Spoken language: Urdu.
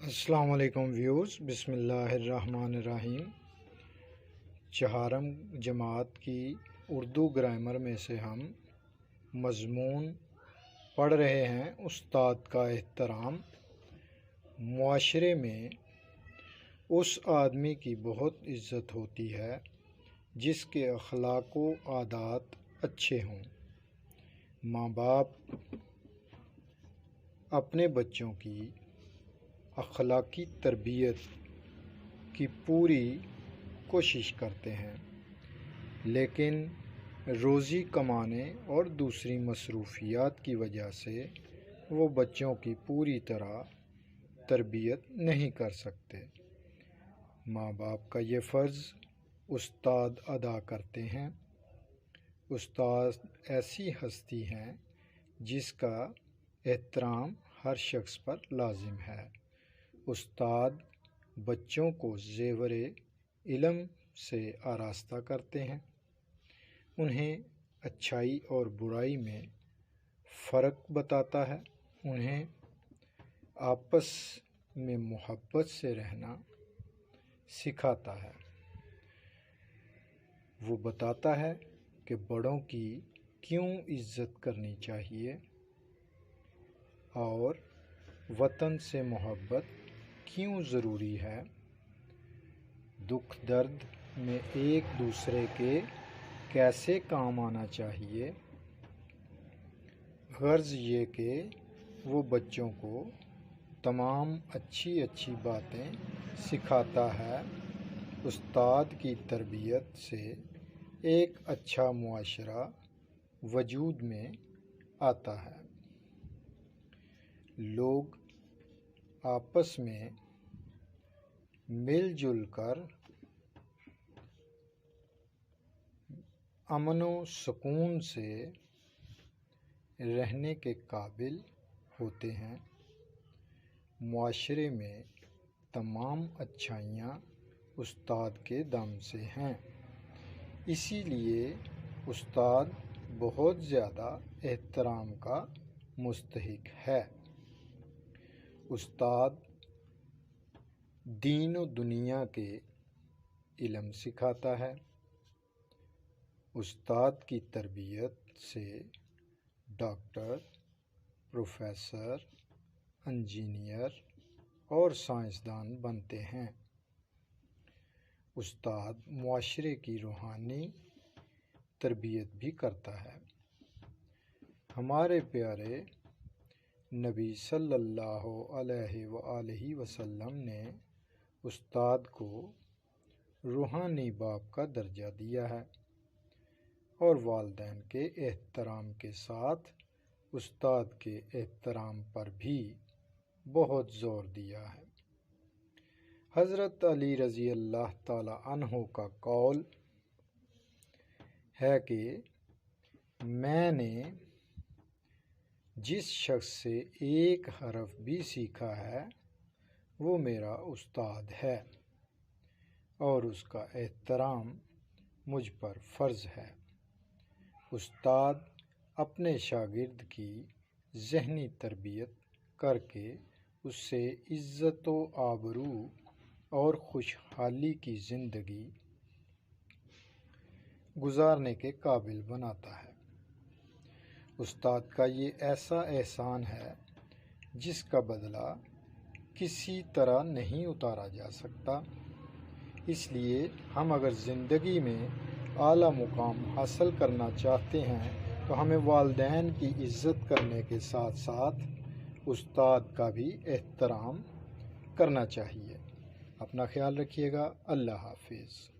السلام علیکم ویورز، بسم اللہ الرحمن الرحیم۔ چہارم جماعت کی اردو گرامر میں سے ہم مضمون پڑھ رہے ہیں استاد کا احترام۔ معاشرے میں اس آدمی کی بہت عزت ہوتی ہے جس کے اخلاق و عادات اچھے ہوں۔ ماں باپ اپنے بچوں کی اخلاقی تربیت کی پوری کوشش کرتے ہیں، لیکن روزی کمانے اور دوسری مصروفیات کی وجہ سے وہ بچوں کی پوری طرح تربیت نہیں کر سکتے۔ ماں باپ کا یہ فرض استاد ادا کرتے ہیں۔ استاد ایسی ہستی ہیں جس کا احترام ہر شخص پر لازم ہے۔ استاد بچوں کو زیور علم سے آراستہ کرتے ہیں، انہیں اچھائی اور برائی میں فرق بتاتا ہے، انہیں آپس میں محبت سے رہنا سکھاتا ہے۔ وہ بتاتا ہے کہ بڑوں کی کیوں عزت کرنی چاہیے اور وطن سے محبت کیوں ضروری ہے۔ دکھ درد میں ایک دوسرے کے کیسے کام آنا چاہیے۔ غرض یہ کہ وہ بچوں کو تمام اچھی باتیں سکھاتا ہے۔ استاد کی تربیت سے ایک اچھا معاشرہ وجود میں آتا ہے۔ لوگ آپس میں مل جل کر امن و سکون سے رہنے کے قابل ہوتے ہیں۔ معاشرے میں تمام اچھائیاں استاد کے دم سے ہیں، اسی لیے استاد بہت زیادہ احترام کا مستحق ہے۔ استاد دین و دنیا کے علم سکھاتا ہے۔ استاد کی تربیت سے ڈاکٹر، پروفیسر، انجینئر اور سائنسدان بنتے ہیں۔ استاد معاشرے کی روحانی تربیت بھی کرتا ہے۔ ہمارے پیارے نبی صلی اللہ علیہ وآلہ وسلم نے استاد کو روحانی باپ کا درجہ دیا ہے اور والدین کے احترام کے ساتھ استاد کے احترام پر بھی بہت زور دیا ہے۔ حضرت علی رضی اللہ تعالی عنہ کا قول ہے کہ میں نے جس شخص سے ایک حرف بھی سیکھا ہے وہ میرا استاد ہے اور اس کا احترام مجھ پر فرض ہے۔ استاد اپنے شاگرد کی ذہنی تربیت کر کے اس سے عزت و آبرو اور خوشحالی کی زندگی گزارنے کے قابل بناتا ہے۔ استاد کا یہ ایسا احسان ہے جس کا بدلہ کسی طرح نہیں اتارا جا سکتا۔ اس لیے ہم اگر زندگی میں اعلیٰ مقام حاصل کرنا چاہتے ہیں تو ہمیں والدین کی عزت کرنے کے ساتھ ساتھ استاد کا بھی احترام کرنا چاہیے۔ اپنا خیال رکھیے گا۔ اللہ حافظ۔